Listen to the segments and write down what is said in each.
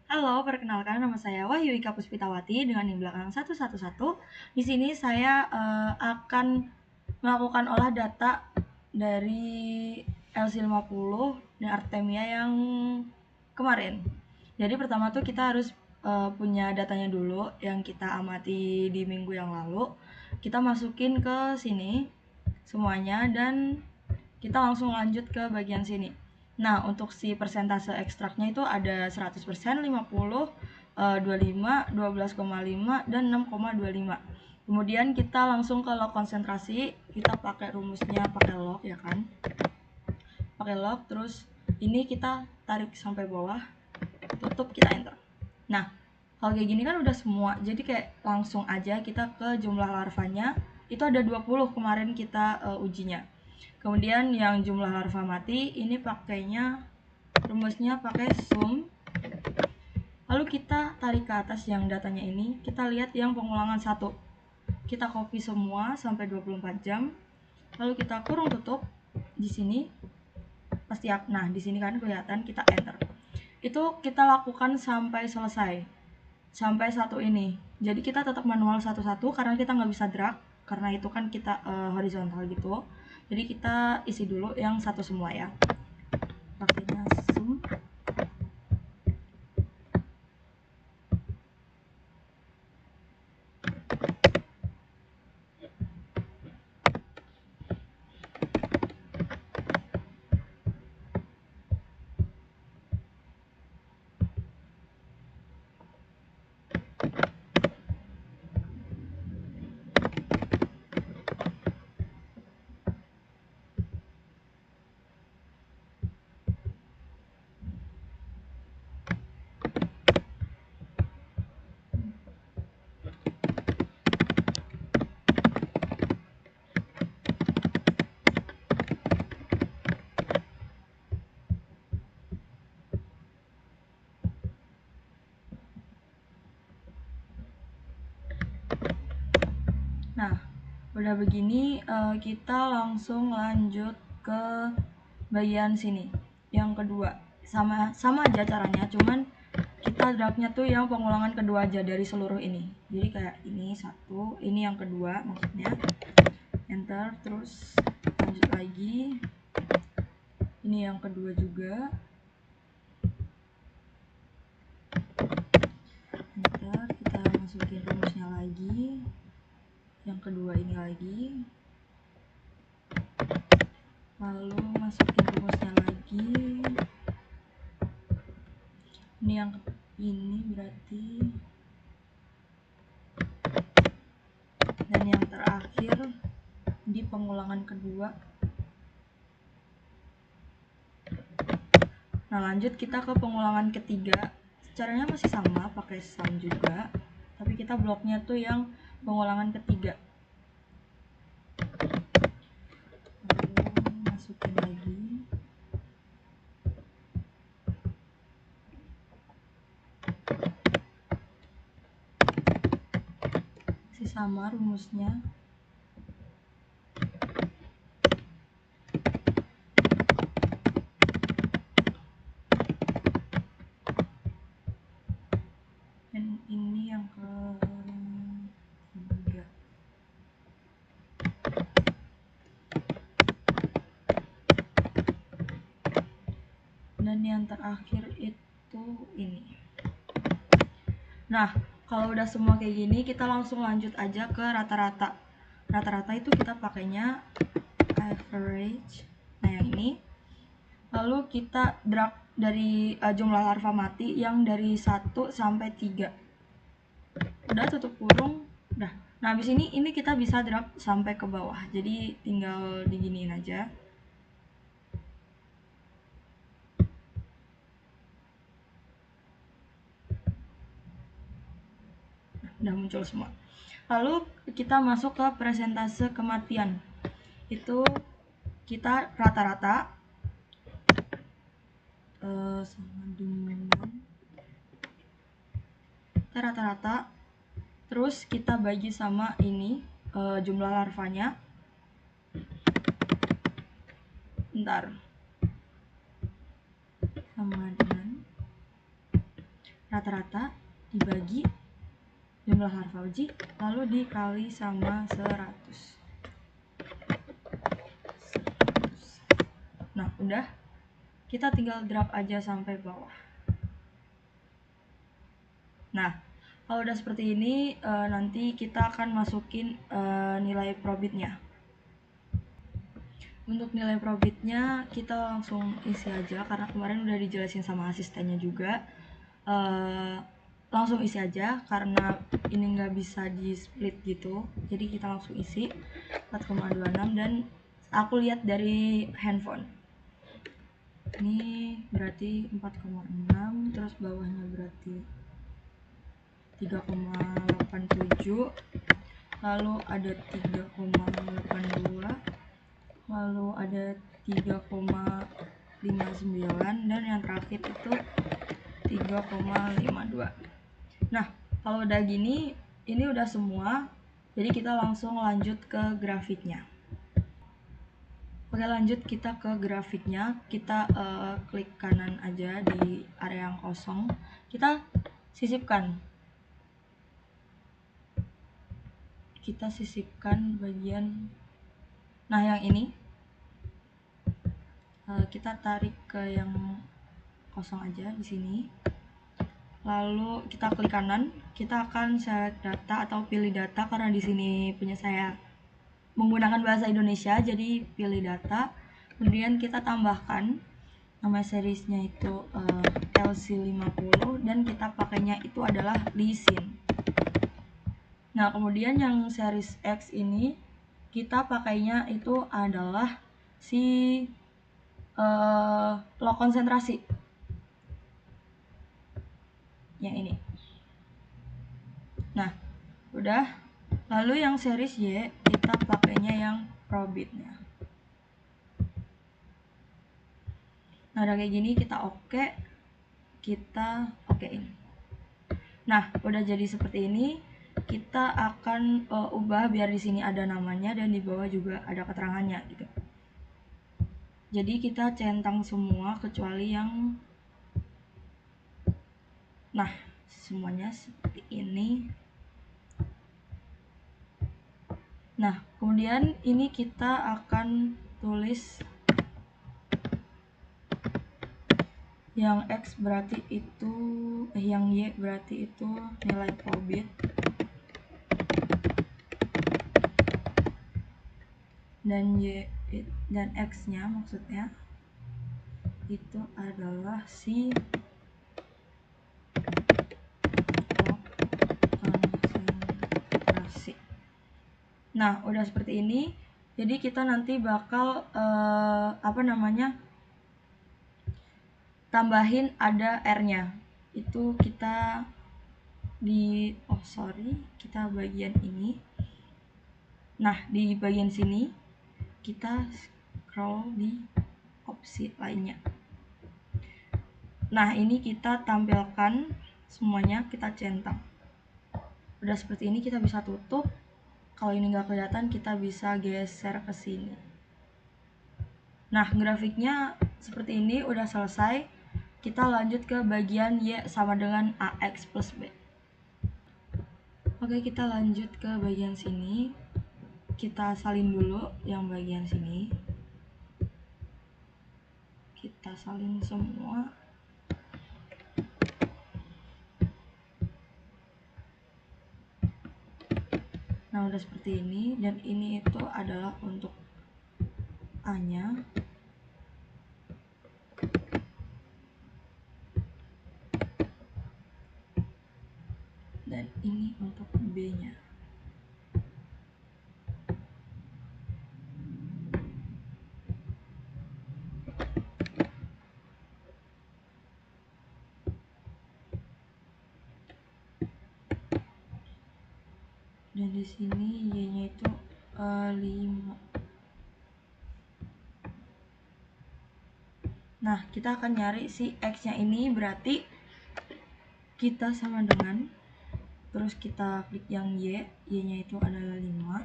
Halo, perkenalkan nama saya Wahyu Ika Puspitawati dengan NIM belakang 111. Di sini saya akan melakukan olah data dari LC50 dan Artemia yang kemarin. Jadi pertama tuh kita harus punya datanya dulu yang kita amati di minggu yang lalu. Kita masukin ke sini semuanya dan kita langsung lanjut ke bagian sini. Nah, untuk si persentase ekstraknya itu ada 100%, 50, 25, 12,5, dan 6,25. Kemudian kita langsung ke log konsentrasi, kita pakai rumusnya pakai log ya kan. Pakai log, terus ini kita tarik sampai bawah, tutup, kita enter. Nah, kalau kayak gini kan udah semua, jadi kayak langsung aja kita ke jumlah larvanya. Itu ada 20 kemarin kita ujinya. Kemudian yang jumlah larva mati ini pakainya rumusnya pakai sum. Lalu kita tarik ke atas yang datanya ini, kita lihat yang pengulangan 1. Kita copy semua sampai 24 jam. Lalu kita kurung tutup di sini. Pasti nah di sini kan kelihatan, kita enter. Itu kita lakukan sampai selesai. Sampai satu ini. Jadi kita tetap manual satu-satu karena kita nggak bisa drag, karena itu kan kita horizontal gitu. Jadi kita isi dulu yang satu semua ya. Pakainya zoom. Nah, udah begini kita langsung lanjut ke bagian sini. Yang kedua, sama aja caranya, cuman kita dragnya tuh yang pengulangan kedua aja dari seluruh ini. Jadi kayak ini satu, ini yang kedua maksudnya. Enter, terus lanjut lagi. Ini yang kedua juga. Enter, kita masukin rumusnya lagi. Yang kedua ini lagi. Lalu masukin rumusnya lagi. Ini yang ini berarti, dan yang terakhir di pengulangan kedua. Nah, lanjut kita ke pengulangan ketiga. Caranya masih sama, pakai sum juga, tapi kita bloknya tuh yang pengulangan ketiga. Lalu masukin lagi. Masih sama rumusnya. Dan ini yang ketiga. Dan yang terakhir itu ini. Nah, kalau udah semua kayak gini, kita langsung lanjut aja ke rata-rata. Rata-rata itu kita pakainya average. Nah, yang ini. Lalu kita drag dari jumlah larva mati yang dari 1 sampai 3. Udah, tutup kurung. Udah. Nah, habis ini kita bisa drag sampai ke bawah. Jadi tinggal diginiin aja. Udah muncul semua. Lalu kita masuk ke presentase kematian. Itu kita rata-rata sama dengan kita rata-rata, terus kita bagi sama ini jumlah larvanya. Bentar. Sama dengan rata-rata dibagi jumlah harfa uji lalu dikali sama 100. Nah, udah, kita tinggal drag aja sampai bawah. Nah, kalau udah seperti ini, nanti kita akan masukin nilai probitnya. Untuk nilai probitnya kita langsung isi aja, karena kemarin udah dijelasin sama asistennya juga. Langsung isi aja, karena ini nggak bisa di split gitu. Jadi kita langsung isi 4,26 dan aku lihat dari handphone. Ini berarti 4,6, terus bawahnya berarti 3,87, lalu ada 3,82, lalu ada 3,59, dan yang terakhir itu 3,52. Nah, kalau udah gini, ini udah semua, jadi kita langsung lanjut ke grafiknya. Oke, lanjut kita ke grafiknya. Kita klik kanan aja di area yang kosong, kita sisipkan bagian, nah yang ini kita tarik ke yang kosong aja di sini, lalu kita klik kanan. Kita akan select data atau pilih data, karena di sini punya saya menggunakan bahasa Indonesia, jadi pilih data. Kemudian kita tambahkan nama seriesnya itu LC50, dan kita pakainya itu adalah Lisin. Nah, kemudian yang series X ini kita pakainya itu adalah si low konsentrasi yang ini. Nah, udah. Lalu yang series Y kita pakainya yang probitnya. Nah, udah kayak gini, kita oke, kita okein. Nah, udah jadi seperti ini. Kita akan ubah biar di sini ada namanya dan di bawah juga ada keterangannya gitu. Jadi kita centang semua kecuali yang, nah, semuanya seperti ini. Nah, kemudian ini kita akan tulis yang X berarti itu, yang Y berarti itu nilai probit, dan Y dan X nya maksudnya itu adalah si konsentrasi. Nah, udah seperti ini. Jadi kita nanti bakal tambahin ada R-nya. Itu kita kita bagian ini. Nah, di bagian sini kita scroll di opsi lainnya. Nah, ini kita tampilkan semuanya, kita centang. Udah seperti ini, kita bisa tutup. Kalau ini nggak kelihatan, kita bisa geser ke sini. Nah, grafiknya seperti ini, udah selesai. Kita lanjut ke bagian Y sama dengan AX plus B. Oke, kita lanjut ke bagian sini. Kita salin dulu yang bagian sini. Kita salin semua. Nah, udah seperti ini, dan ini itu adalah untuk A-nya. Dan ini untuk B-nya. Dan di sini Y-nya itu 5. Nah, kita akan nyari si X-nya ini, berarti kita sama dengan, terus kita klik yang Y-nya itu adalah 5.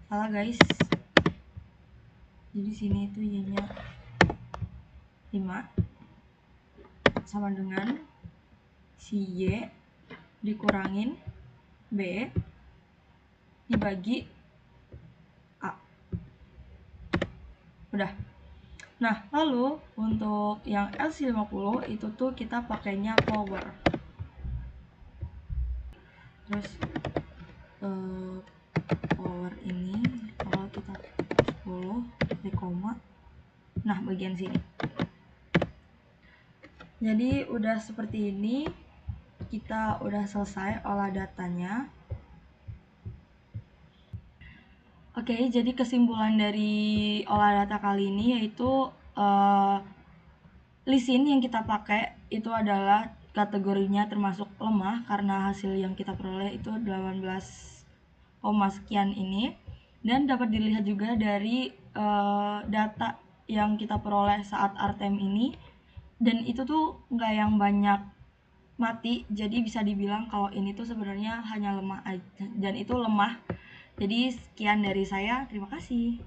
Salah guys. Jadi sini itu Y-nya 5. sama dengan si Y dikurangin B dibagi A. Udah. Nah, lalu untuk yang LC50 itu tuh kita pakainya power. Terus power ini kalau kita 10 di koma. Nah, bagian sini. Jadi udah seperti ini, kita udah selesai olah datanya. Oke, jadi kesimpulan dari olah data kali ini yaitu lisin yang kita pakai itu adalah kategorinya termasuk lemah karena hasil yang kita peroleh itu 18, sekian ini, dan dapat dilihat juga dari data yang kita peroleh saat RTM ini, dan itu tuh nggak yang banyak mati, jadi bisa dibilang kalau ini tuh sebenarnya hanya lemah aja, dan itu lemah. Jadi sekian dari saya, terima kasih.